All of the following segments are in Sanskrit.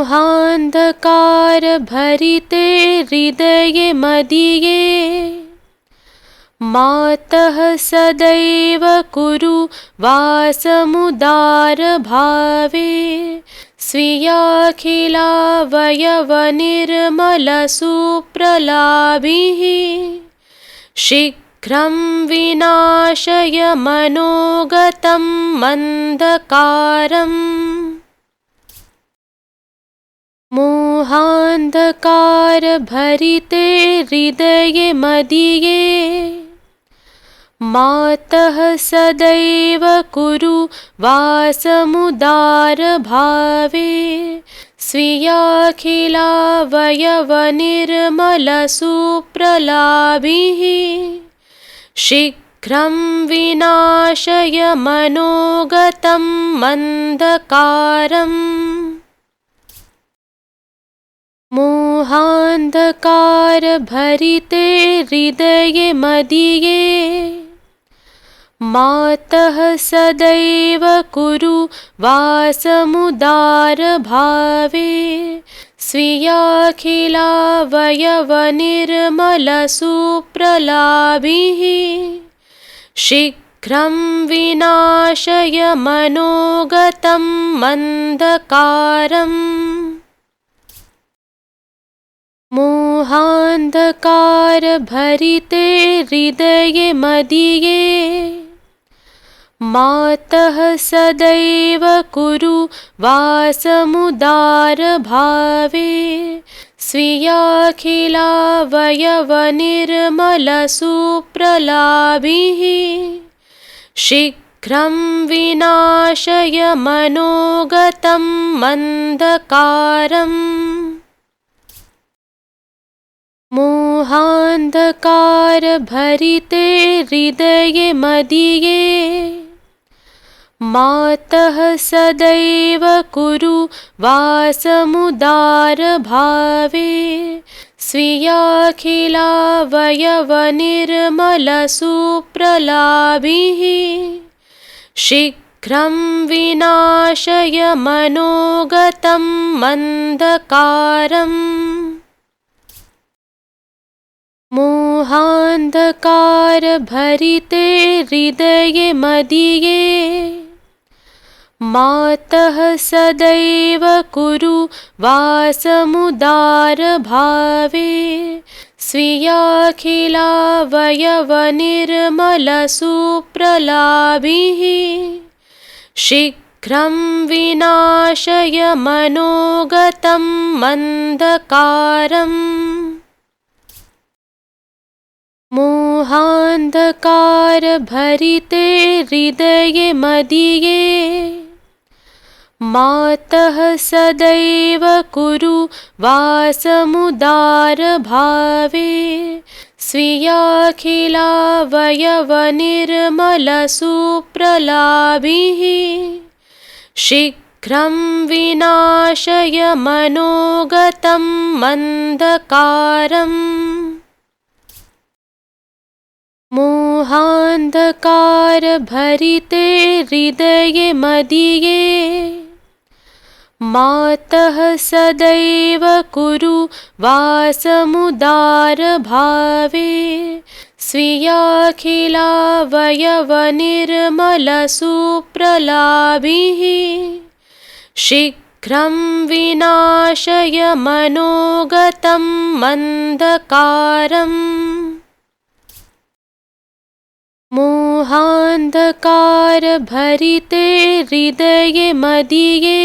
मोहान्धकारभरिते हृदये मदीये मातः सदैव कुरु वासमुदारभावे स्वीयाखिलावयवनिर्मलसुप्रलाभिः शीघ्रं विनाशय मनोगतं मन्धकारम् मोहान्धकारभरिते हृदये मदीये मातः सदैव कुरु वासमुदारभावे स्वीयाखिलावयवनिर्मलसुप्रलाभिः शीघ्रं विनाशय मनोगतं मन्धकारम् मोहान्धकारभरिते हृदये मदीये मातः सदैव कुरु वासमुदारभावे स्वीयाखिलावयवनिर्मलसुप्रलाभिः शीघ्रं विनाशय मनोगतं मन्धकारम् मोहान्धकारभरिते हृदये मदीये मातः सदैव कुरु वासमुदारभावे स्वीयाखिलावयवनिर्मलसुप्रलाभिः शीघ्रं विनाशय मनोगतं मन्धकारम् मोहान्धकारभरिते हृदये मदीये मातः सदैव कुरु वासमुदारभावे स्वीयाखिलावयवनिर्मलसुप्रलाभिः शीघ्रं विनाशय मनोगतं मन्धकारम् मोहान्धकारभरिते हृदये मदीये मातः सदैव कुरु वासमुदारभावे स्वीयाखिलावयवनिर्मलसुप्रलाभिः शीघ्रं विनाशय मनोगतं मन्धकारम् मोहान्धकारभरिते हृदये मदीये मातः सदैव कुरु वासमुदारभावे स्वीयाखिलावयवनिर्मलसुप्रलाभिः शीघ्रं विनाशय मनोगतं मन्धकारम् मोहान्धकारभरिते हृदये मदीये मातः सदैव कुरु वासमुदारभावे स्वीयाखिलावयवनिर्मलसुप्रलाभिः शीघ्रं विनाशय मनोगतं मन्धकारम् मोहान्धकारभरिते हृदये मदीये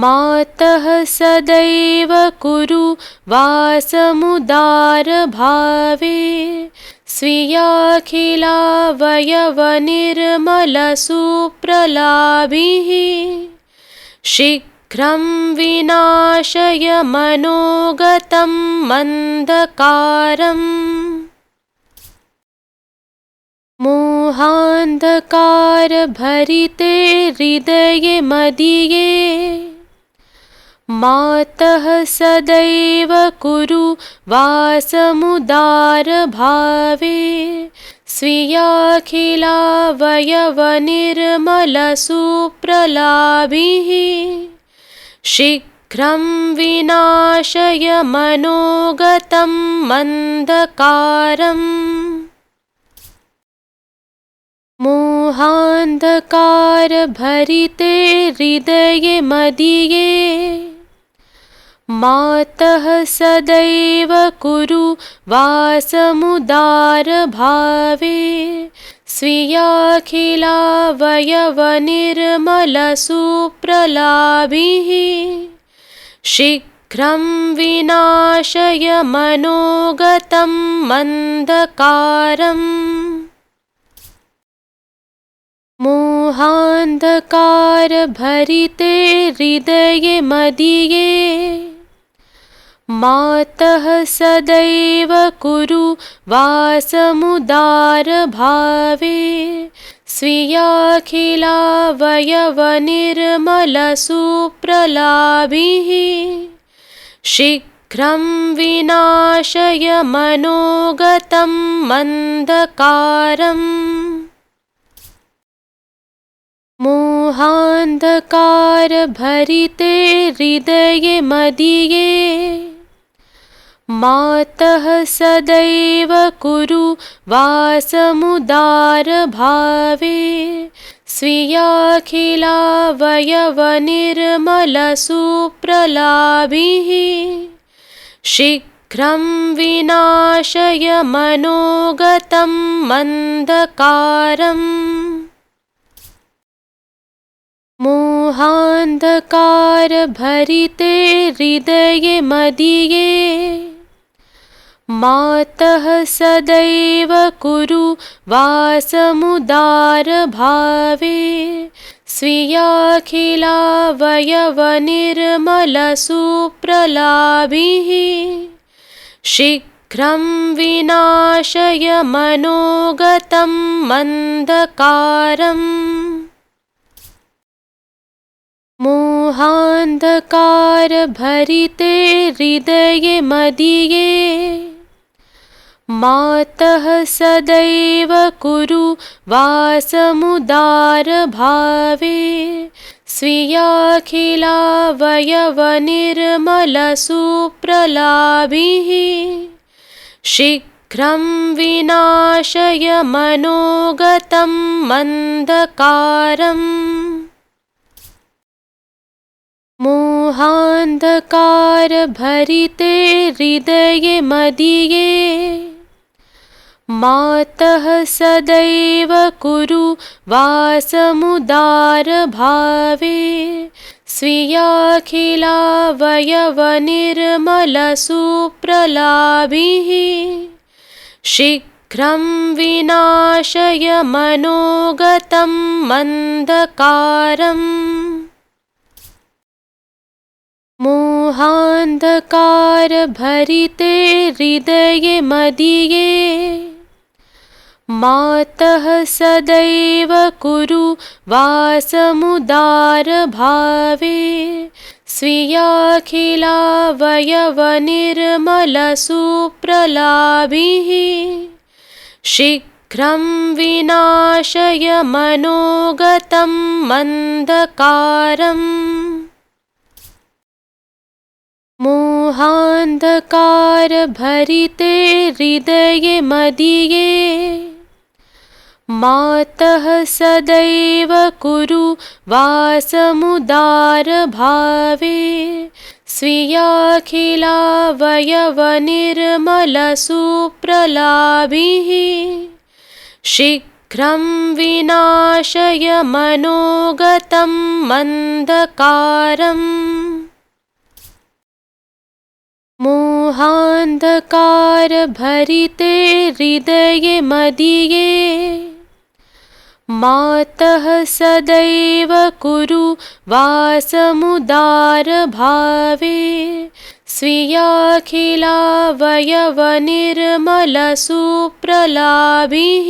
मातः सदैव कुरु वासमुदारभावे स्वीयाखिलावयवनिर्मलसुप्रलाभिः शीघ्रं विनाशय मनोगतं मन्धकारम् मोहान्धकारभरिते हृदये मदीये मातः सदैव कुरु वासमुदारभावे स्वीयाखिलावयवनिर्मलसुप्रलाभिः शीघ्रं विनाशय मनोगतं मन्धकारम् मोहान्धकारभरिते हृदये मदीये मातः सदैव कुरु वासमुदारभावे स्वीयाखिलावयवनिर्मलसुप्रलाभिः शीघ्रं विनाशय मनोगतं मन्धकारम् मोहान्धकारभरिते हृदये मदीये मातः सदैव कुरु वासमुदारभावे स्वीयाखिलावयवनिर्मलसुप्रलाभिः शीघ्रं विनाशय मनोगतं मन्धकारम् मोहान्धकारभरिते हृदये मदीये मातः सदैव कुरु वासमुदारभावे स्वीयाखिलावयवनिर्मलसुप्रलाभिः शीघ्रं विनाशय मनोगतं मन्धकारम् मोहान्धकारभरिते हृदये मदीये मातः सदैव कुरु वासमुदारभावे स्वीयाखिलावयवनिर्मलसुप्रलाभिः शीघ्रं विनाशय मनोगतं मन्धकारम् मोहान्धकारभरिते हृदये मदीये मातः सदैव कुरु वासमुदारभावे स्वीयाखिलावयवनिर्मलसुप्रलाभिः शीघ्रं विनाशय मनोगतं मन्धकारम् मोहान्धकारभरिते हृदये मदीये मातः सदैव कुरु वासमुदारभावे स्वीयाखिलावयवनिर्मलसुप्रलाभिः शीघ्रं विनाशय मनोगतं मन्धकारम् मोहान्धकारभरिते हृदये मदीये मातः सदैव कुरु वासमुदारभावे स्वीयाखिलावयवनिर्मलसुप्रलाभिः शीघ्रं विनाशय मनोगतं मन्धकारम् मोहान्धकारभरिते हृदये मदीये मातः सदैव कुरु वासमुदारभावे स्वीयाखिलावयवनिर्मलसुप्रलाभिः शीघ्रं विनाशय मनोगतं मन्धकारम् मोहान्धकारभरिते हृदये मदीये मातः सदैव कुरु वासमुदारभावे स्वीयाखिलावयवनिर्मलसुप्रलाभिः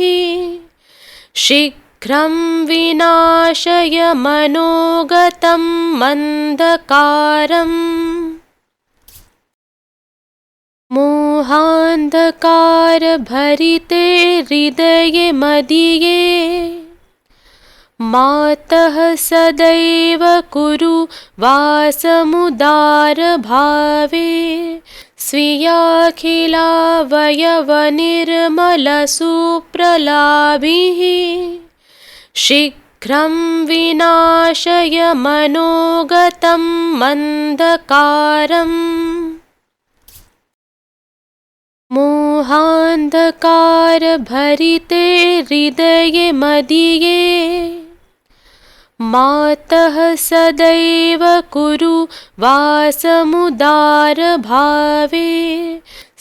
शीघ्रं विनाशय मनोगतं मन्धकारम् मोहान्धकारभरिते हृदये मदीये मातः सदैव कुरु वासमुदारभावे स्वीयाखिलावयवनिर्मलसुप्रलाभिः शीघ्रं विनाशय मनोगतं मन्धकारम् मोहान्धकारभरिते हृदये मदीये मातः सदैव कुरु वासमुदारभावे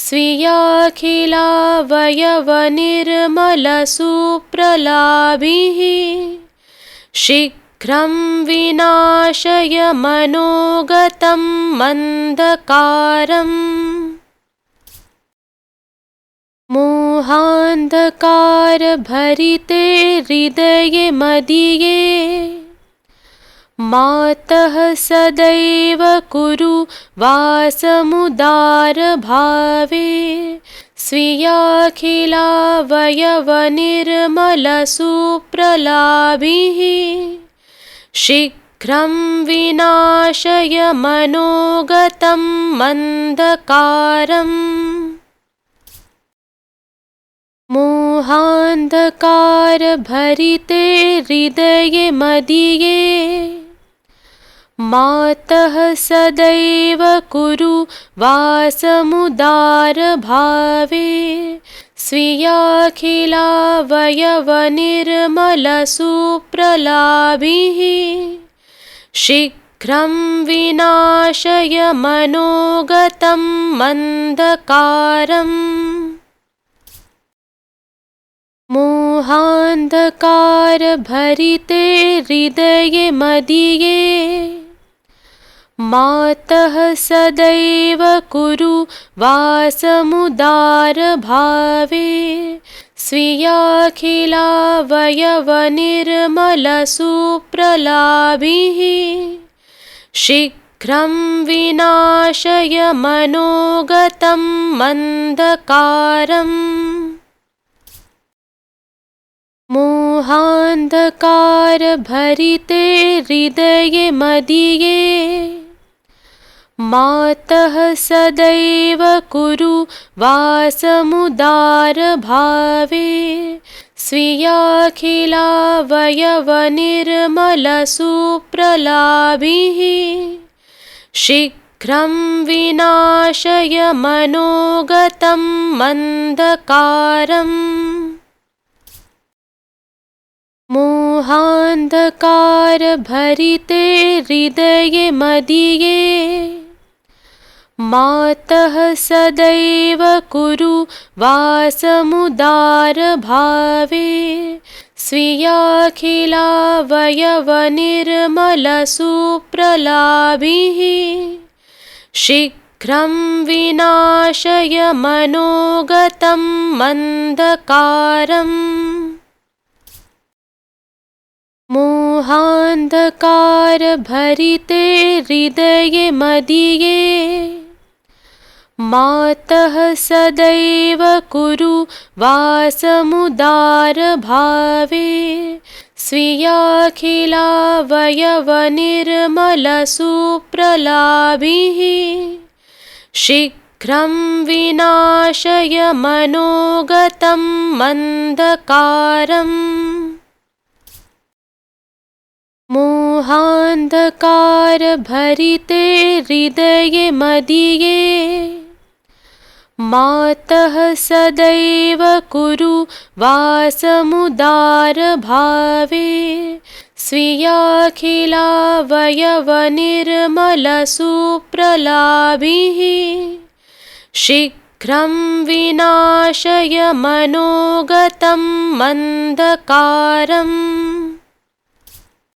स्वीयाखिलावयवनिर्मलसुप्रलाभिः शीघ्रं विनाशय मनोगतं मन्धकारम् मोहान्धकारभरिते हृदये मदीये मातः सदैव कुरु वासमुदारभावे स्वीयाखिलावयवनिर्मलसुप्रलाभिः शीघ्रं विनाशय मनोगतं मन्धकारम् मोहान्धकारभरिते हृदये मदीये मातः सदैव कुरु वासमुदारभावे स्वीयाखिलावयवनिर्मलसुप्रलाभिः शीघ्रं विनाशय मनोगतं मन्धकारम् मोहान्धकारभरिते हृदये मदीये मातः सदैव कुरु वासमुदारभावे स्वीयाखिलावयवनिर्मलसुप्रलाभिः शीघ्रं विनाशय मनोगतं मन्धकारम् मोहान्धकारभरिते हृदये मदीये मातः सदैव कुरु वासमुदारभावे स्वीयाखिलावयवनिर्मलसुप्रलाभिः शीघ्रं विनाशय मनोगतं मन्धकारम् मोहान्धकारभरिते हृदये मदीये मातः सदैव कुरु वासमुदारभावे स्वीयाखिलावयवनिर्मलसुप्रलाभिः शीघ्रं विनाशय मनोगतं मन्धकारम् मोहान्धकारभरिते हृदये मदीये मातः सदैव कुरु वासमुदारभावे स्वीयाखिलावयवनिर्मलसुप्रलाभिः शीघ्रं विनाशय मनोगतं मन्धकारम् मोहान्धकारभरिते हृदये मदीये मातः सदैव कुरु वासमुदारभावे स्वीयाखिलावयवनिर्मलसुप्रलाभिः शीघ्रं विनाशय मनोगतं मन्धकारम्